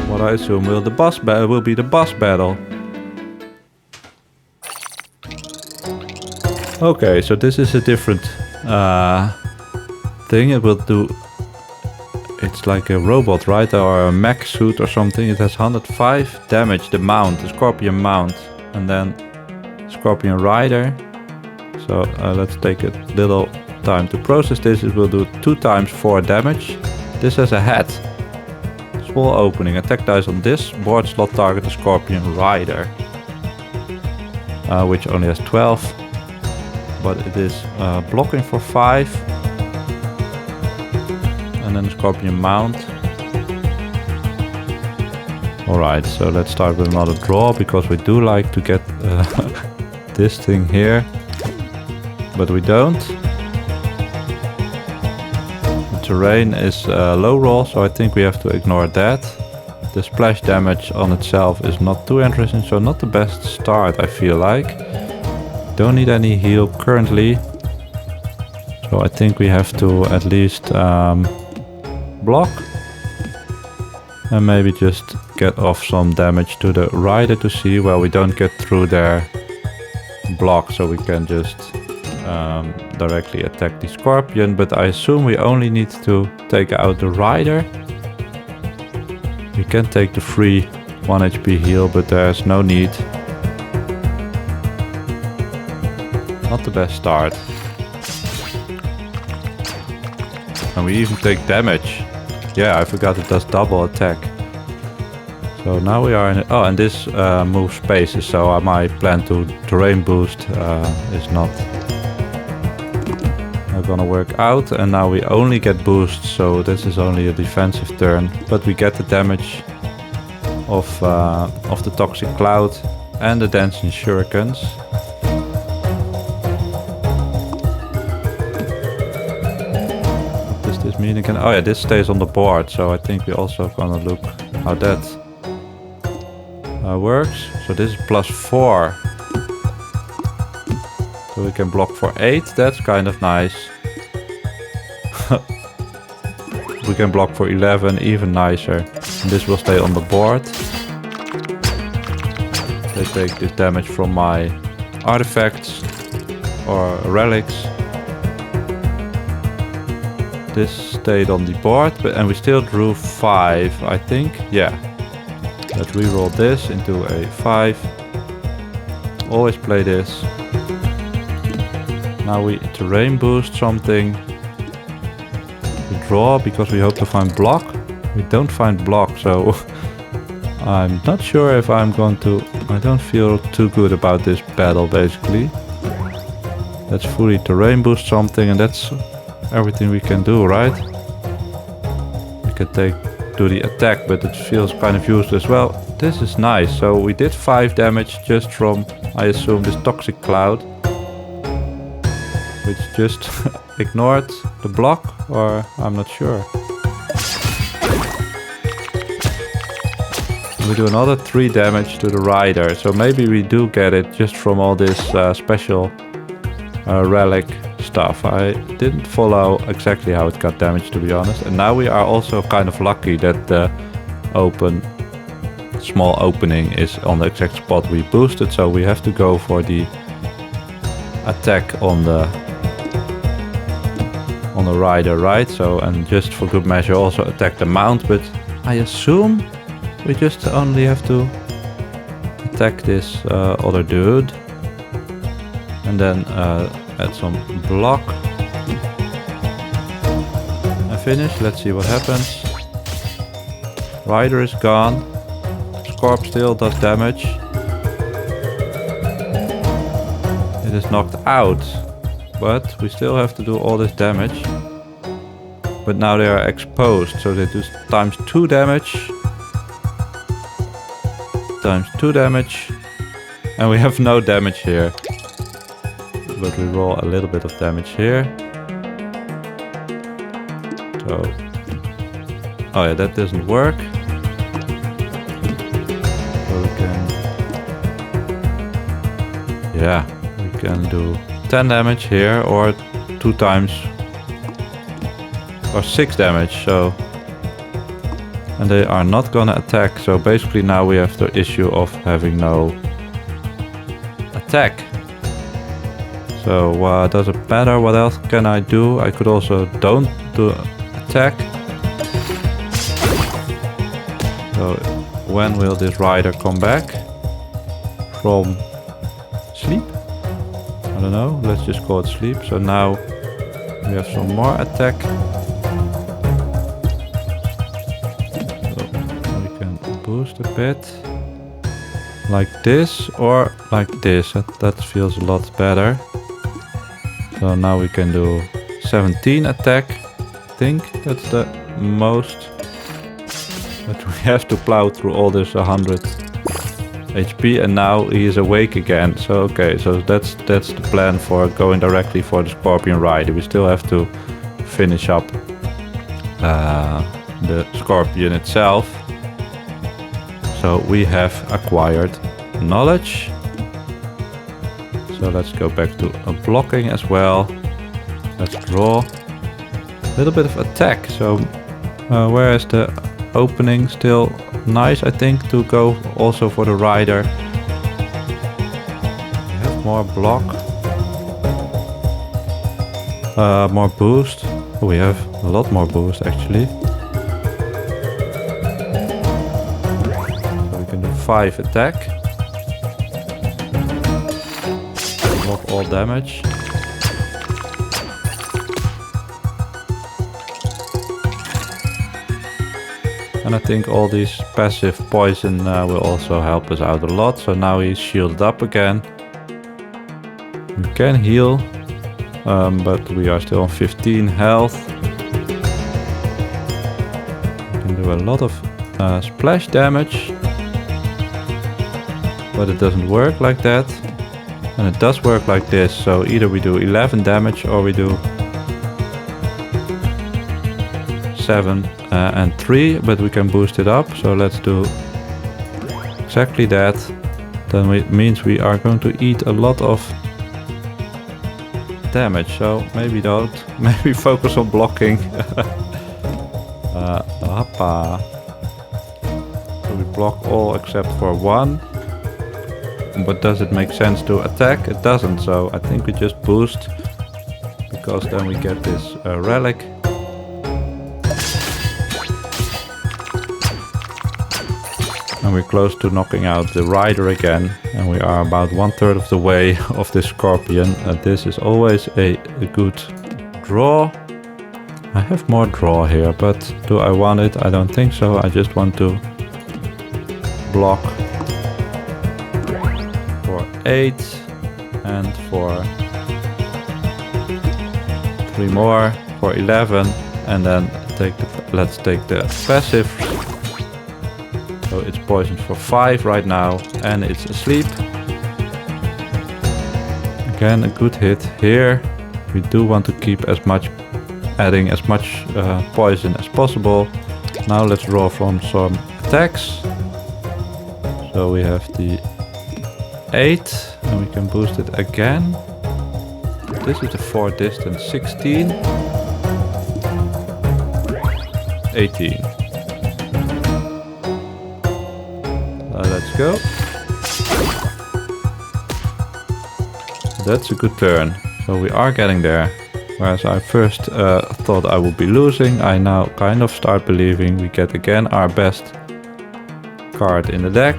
what I assume will be the boss battle. Okay, so this is a different thing. It will do. It's like a robot, right? Or a mech suit or something. It has 105 damage. The mount, the scorpion mount, and then scorpion rider. So let's take a little time to process this. It will do 2 times 4 damage. This has a hat. Small opening. Attack dice on this board slot target the scorpion rider, which only has 12. But it is blocking for 5. And then scorpion mount. Alright, so let's start with another draw, because we do like to get this thing here. But we don't. The terrain is low roll, so I think we have to ignore that. The splash damage on itself is not too interesting, so not the best start, I feel like. Don't need any heal currently. So I think we have to at least block. And maybe just get off some damage to the rider to see. Well, we don't get through their block, so we can just directly attack the scorpion. But I assume we only need to take out the rider. We can take the free 1 HP heal, but there's no need. Not the best start. And we even take damage. Yeah, I forgot it does double attack. So now we are in it. Oh, and this moves spaces, so my plan to terrain boost is not gonna work out. And now we only get boosts, so this is only a defensive turn. But we get the damage of the toxic cloud and the dancing shurikens. What does this mean again? Oh yeah, this stays on the board, so I think we also gonna look how that works. So this is +4. So we can block for 8, that's kind of nice. We can block for 11, even nicer. And this will stay on the board. They take this damage from my artifacts or relics. This stayed on the board, and we still drew 5, I think. Yeah. Let's reroll this into a 5. Always play this. Now we terrain boost something. We draw because we hope to find block. We don't find block, so I'm not sure if I'm going to... I don't feel too good about this battle, basically. Let's fully terrain boost something, and that's everything we can do, right? We can do the attack, but it feels kind of useless. Well, this is nice. So we did 5 damage just from, I assume, this toxic cloud, which just ignored the block, or I'm not sure. We do another 3 damage to the rider, so maybe we do get it just from all this special relic stuff. I didn't follow exactly how it got damaged, to be honest. And now we are also kind of lucky that the small opening is on the exact spot we boosted, so we have to go for the attack on the rider, right? So, and just for good measure also attack the mount, but I assume we just only have to attack this other dude and then add some block and finish. Let's see what happens. Rider is gone. Scorp still does damage. It is knocked out, but we still have to do all this damage. But now they are exposed, so they do ×2 damage. ×2 damage. And we have no damage here. But we roll a little bit of damage here. So... oh yeah, that doesn't work. So we can... yeah, we can do 10 damage here, or 2 times... or 6 damage, so... and they are not gonna attack, so basically now we have the issue of having no attack. So does it matter? What else can I do? I could also don't do attack. So when will this rider come back? From sleep? I don't know, let's just call it sleep. So now we have some more attack. Boost a bit like this or like this. That feels a lot better. So now we can do 17 attack. I think that's the most, but we have to plow through all this 100 HP, and now he is awake again. So okay, so that's the plan for going directly for the Scorpion Rider. We still have to finish up the Scorpion itself. So we have acquired knowledge. So let's go back to blocking as well. Let's draw a little bit of attack. So where is the opening? Still nice, I think, to go also for the rider. We have more block. More boost. Oh, we have a lot more boost actually. So we can do 5 attack. Block all damage. And I think all these passive poison will also help us out a lot. So now he's shielded up again. We can heal, but we are still on 15 health. We can do a lot of splash damage. But it doesn't work like that. And it does work like this. So either we do 11 damage or we do 7 and 3, but we can boost it up. So let's do exactly that. Then it means we are going to eat a lot of damage. So maybe don't. Maybe focus on blocking. So we block all except for 1. But does it make sense to attack? It doesn't. So I think we just boost, because then we get this relic. And we're close to knocking out the rider again. And we are about 1/3 of the way of this scorpion. This is always a good draw. I have more draw here, but do I want it? I don't think so. I just want to block for 8 and for 3 more for 11. And then let's take the passive. So it's poisoned for 5 right now, and it's asleep. Again, a good hit here. We do want to keep adding as much poison as possible. Now let's draw from some attacks. So we have the 8, and we can boost it again. This is the 4 distance, 16, 18. Let's go. That's a good turn. So we are getting there. Whereas I first thought I would be losing, I now kind of start believing we get again our best card in the deck.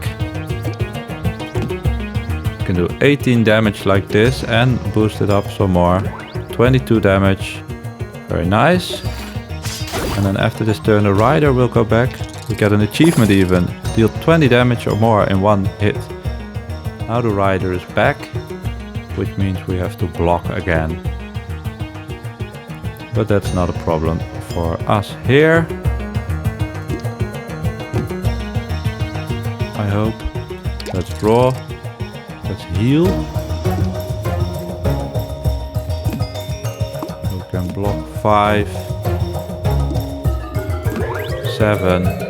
We can do 18 damage like this and boost it up some more. 22 damage. Very nice. And then after this turn the rider will go back. We get an achievement even. Deal 20 damage or more in 1 hit. Now the rider is back, which means we have to block again. But that's not a problem for us here, I hope. Let's draw. Let's heal. We can block 5, 7.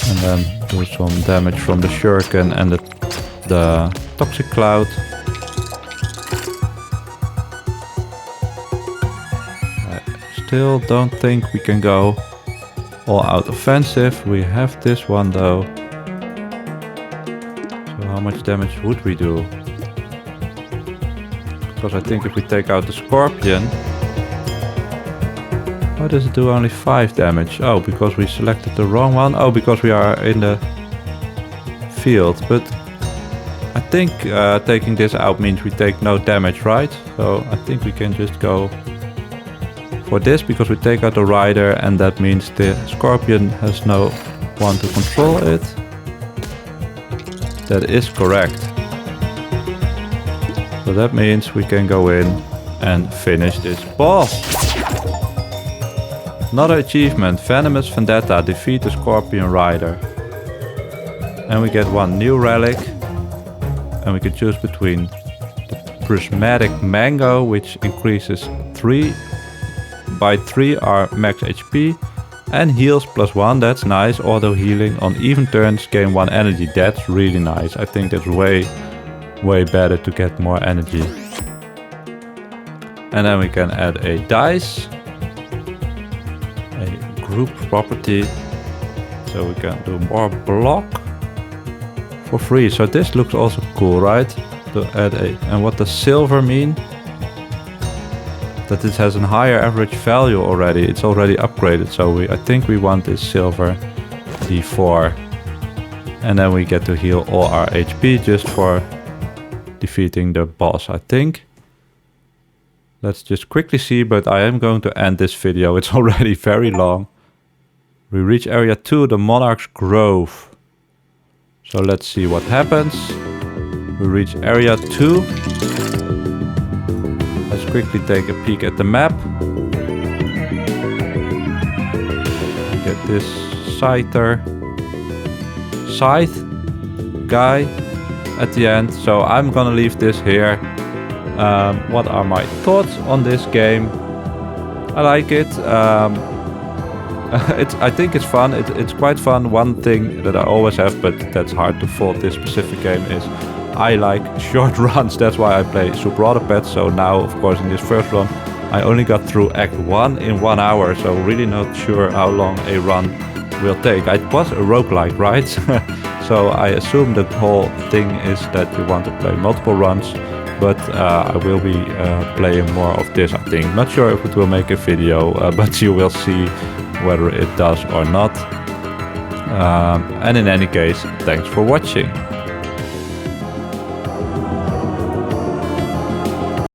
And then do some damage from the shuriken and the toxic cloud. I still don't think we can go all out offensive. We have this one though. So how much damage would we do? Because I think if we take out the scorpion... Why does it do only 5 damage? Oh, because we selected the wrong one? Oh, because we are in the field. But I think taking this out means we take no damage, right? So I think we can just go for this, because we take out the rider, and that means the scorpion has no one to control it. That is correct. So that means we can go in and finish this boss. Another achievement, Venomous Vendetta, defeat the Scorpion Rider. And we get 1 new relic. And we can choose between the Prismatic Mango, which increases 3 by 3 our max HP. And heals +1, that's nice. Auto healing on even turns, gain 1 energy, that's really nice. I think that's way better to get more energy. And then we can add a dice. group property. So we can do more block for free. So this looks also cool, right? To add a, and what does silver mean? That it has a higher average value already. It's already upgraded. So I think we want this silver D4. And then we get to heal all our HP just for defeating the boss, I think. Let's just quickly see, but I am going to end this video. It's already very long. We reach area 2, the Monarch's Grove. So let's see what happens. We reach area 2. Let's quickly take a peek at the map. Get this scythe guy at the end. So I'm gonna leave this here. What are my thoughts on this game? I like it. I think it's fun. It's quite fun. One thing that I always have, but that's hard to fault this specific game, is I like short runs. That's why I play Super Autopet. So now, of course, in this first run, I only got through Act 1 in 1 hour. So really not sure how long a run will take. It was a roguelike, right? So I assume the whole thing is that you want to play multiple runs. But I will be playing more of this, I think. Not sure if it will make a video, but you will see whether it does or not. And in any case, thanks for watching.